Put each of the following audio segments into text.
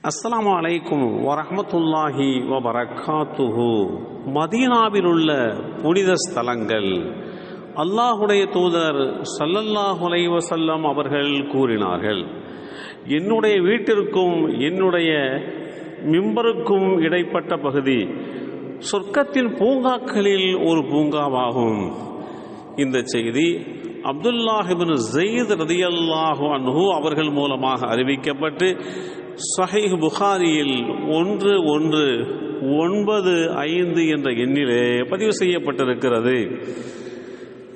அஸ்ஸலாமு அலைக்கும் வரஹ்மத்துல்லாஹி வபரகாத்துஹு. மதீனாவில் உள்ள புனித ஸ்தலங்கள். அல்லாஹுடைய தூதர் ஸல்லல்லாஹு அலைஹி வஸல்லம் அவர்கள் கூறினார்கள், என்னுடைய வீட்டிற்கும் என்னுடைய மிம்பருக்கும் இடைப்பட்ட பகுதி சொர்க்கத்தின் பூங்காக்களில் ஒரு பூங்காவாகும். இந்த செய்தி அப்துல்லாஹ் இப்னு ஸைத் ரலியல்லாஹு அன்ஹு அவர்கள் மூலமாக அறிவிக்கப்பட்டு ஸஹீஹ் புகாரியில் 1195 என்ற எண்ணிலே பதிவு செய்யப்பட்டிருக்கிறது.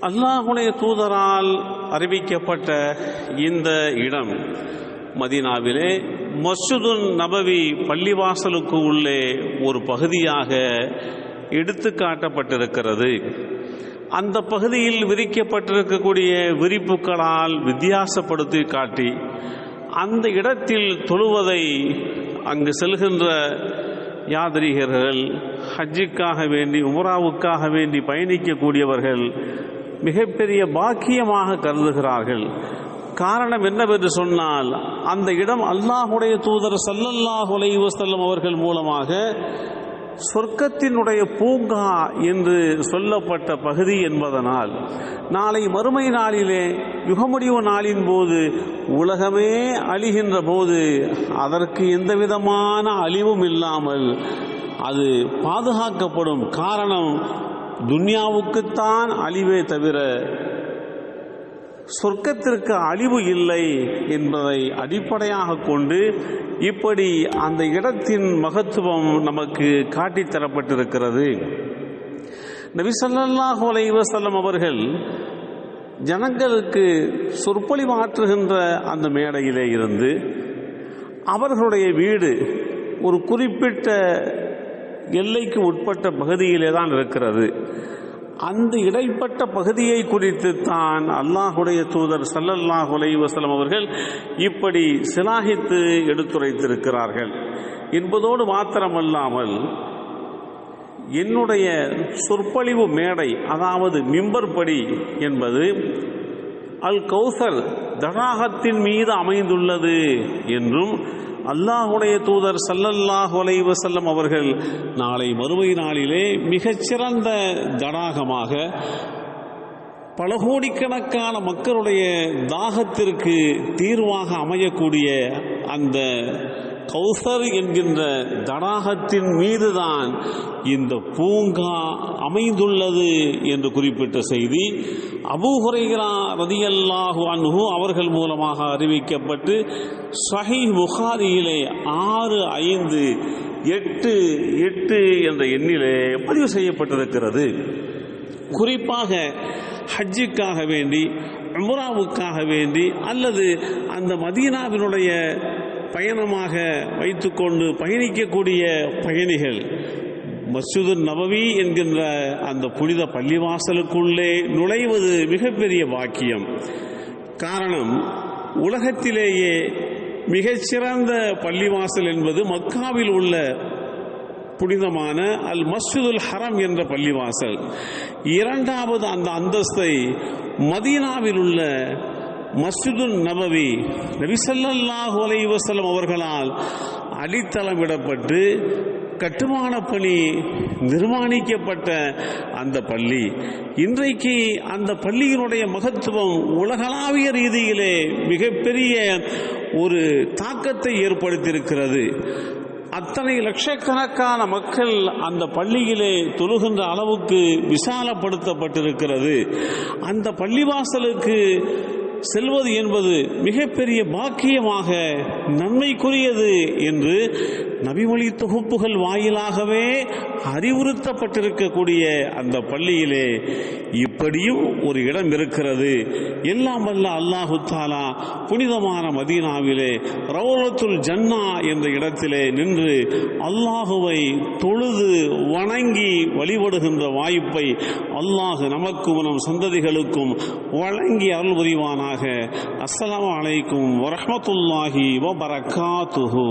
அல்லாஹுடைய தூதரால் அறிவிக்கப்பட்ட இந்த இடம் மதீனாவிலே மஸ்ஜிதுன் நபவி பள்ளிவாசலுக்கு உள்ளே ஒரு பகுதியாக எடுத்து காட்டப்பட்டிருக்கிறது. அந்த பகுதியில் விரிக்கப்பட்டிருக்கக்கூடிய விரிப்புகளால் வித்தியாசப்படுத்தி காட்டி அந்த இடத்தில் தொழுவதை அங்கு செல்கின்ற யாத்ரீகர்கள், ஹஜ்ஜுக்காக வேண்டி உம்ராவுக்காக வேண்டி பயணிக்கக்கூடியவர்கள் மிகப்பெரிய பாக்கியமாக கருதுகிறார்கள். காரணம் என்னவென்று சொன்னால், அந்த இடம் அல்லாஹுடைய தூதர் ஸல்லல்லாஹு அலைஹி வஸல்லம் அவர்கள் மூலமாக சொர்க்கத்தினுடைய பூங்கா என்று சொல்லப்பட்ட பகுதி என்பதனால் நாளை மறுமை நாளிலே யுகமுடிவு நாளின் போது உலகமே அழிகின்ற போது அதற்கு எந்த விதமான அழிவும் இல்லாமல் அது பாதுகாக்கப்படும். காரணம், துன்யாவுக்குத்தான் அழிவே தவிர சொர்க்கத்திற்கு அழிவு இல்லை என்பதை அடிப்படையாக கொண்டு இப்படி அந்த இடத்தின் மகத்துவம் நமக்கு காட்டித்தரப்பட்டிருக்கிறது. நபி ஸல்லல்லாஹு அலைஹி வஸல்லம் அவர்கள் ஜனங்களுக்கு சொற்பொழிவாற்றுகின்ற அந்த மேடையிலே இருந்து அவர்களுடைய வீடு ஒரு குறிப்பிட்ட எல்லைக்கு உட்பட்ட பகுதியிலே தான் இருக்கிறது. அந்த இடைப்பட்ட பகுதியை குறித்து தான் அல்லாஹுடைய தூதர் ஸல்லல்லாஹு அலைஹி வஸல்லம் அவர்கள் இப்படி சிலாகித்து எடுத்துரைத்திருக்கிறார்கள் என்பதோடு மாத்திரமல்லாமல், என்னுடைய சொற்பொழிவு மேடை, அதாவது மிம்பர் படி என்பது அல் கௌசர் தடாகத்தின் மீது அமைந்துள்ளது என்றும் அல்லாஹுடைய தூதர் ஸல்லல்லாஹு அலைஹி வஸல்லம் அவர்கள் நாளை மறுமை நாளிலே மிகச்சிறந்த தடாகமாக பல கோடிக்கணக்கான மக்களுடைய தாகத்திற்கு தீர்வாக அமையக்கூடிய அந்த கௌசர் என்கின்ற தடாகத்தின் மீதுதான் இந்த பூங்கா அமைந்துள்ளது என்று குறிப்பிட்ட செய்தி அபூ ஹுரைரா ரலியல்லாஹு அன்ஹு அவர்கள் மூலமாக அறிவிக்கப்பட்டு ஸஹீஹ் புகாரியிலே 6588 என்ற எண்ணிலே பதிவு செய்யப்பட்டிருக்கிறது. குறிப்பாக ஹஜ்ஜுக்காக வேண்டி, உம்ராவுக்காக வேண்டி அல்லது அந்த மதீனாவினுடைய பயணமாக வைத்துக்கொண்டு பயணிக்கக்கூடிய பயணிகள் மஸ்ஜிதுன் நபவி என்கின்ற அந்த புனித பள்ளிவாசலுக்குள்ளே நுழைவது மிகப்பெரிய பாக்கியம். காரணம், உலகத்திலேயே மிகச்சிறந்த பள்ளிவாசல் என்பது மக்காவில் உள்ள புனிதமான அல் மஸ்ஜிதுல் ஹரம் என்ற பள்ளிவாசல். இரண்டாவது அந்த அந்தஸ்தை மதீனாவில் உள்ள மஸ்ஜிதுன் நபவி நபி ஸல்லல்லாஹு அலைஹி வஸல்லம் அவர்களால் அடித்தளமிடப்பட்டு கட்டுமான பணி நிர்மாணிக்கப்பட்ட அந்த பள்ளி, இன்றைக்கு அந்த பள்ளியினுடைய மகத்துவம் உலகளாவிய ரீதியிலே மிகப்பெரிய ஒரு தாக்கத்தை ஏற்படுத்தியிருக்கிறது. அத்தனை லட்சக்கணக்கான மக்கள் அந்த பள்ளியிலே தொழுகின்ற அளவுக்கு விசாலப்படுத்தப்பட்டிருக்கிறது. அந்த பள்ளிவாசலுக்கு செல்வது என்பது மிகப்பெரிய பாக்கியமாக நன்மைக்குரியது என்று நபிமொழி தொகுப்புகள் வாயிலாகவே அறிவுறுத்தப்பட்டிருக்கக்கூடிய அந்த பள்ளியிலே இப்படியும் ஒரு இடம் இருக்கிறது. எல்லாம் வல்ல அல்லாஹு தஆலா புனிதமான மதீனாவிலே ரௌலத்துல் ஜன்னா என்ற இடத்திலே நின்று அல்லாஹுவை தொழுது வணங்கி வழிபடுகின்ற வாய்ப்பை அல்லாஹ் நமக்கும் நம் சந்ததிகளுக்கும் வழங்கி அருள் புரிவானாக. அஸ்ஸலாமு அலைக்கும் வரஹ்மத்துல்லாஹி வபரகாத்துஹு.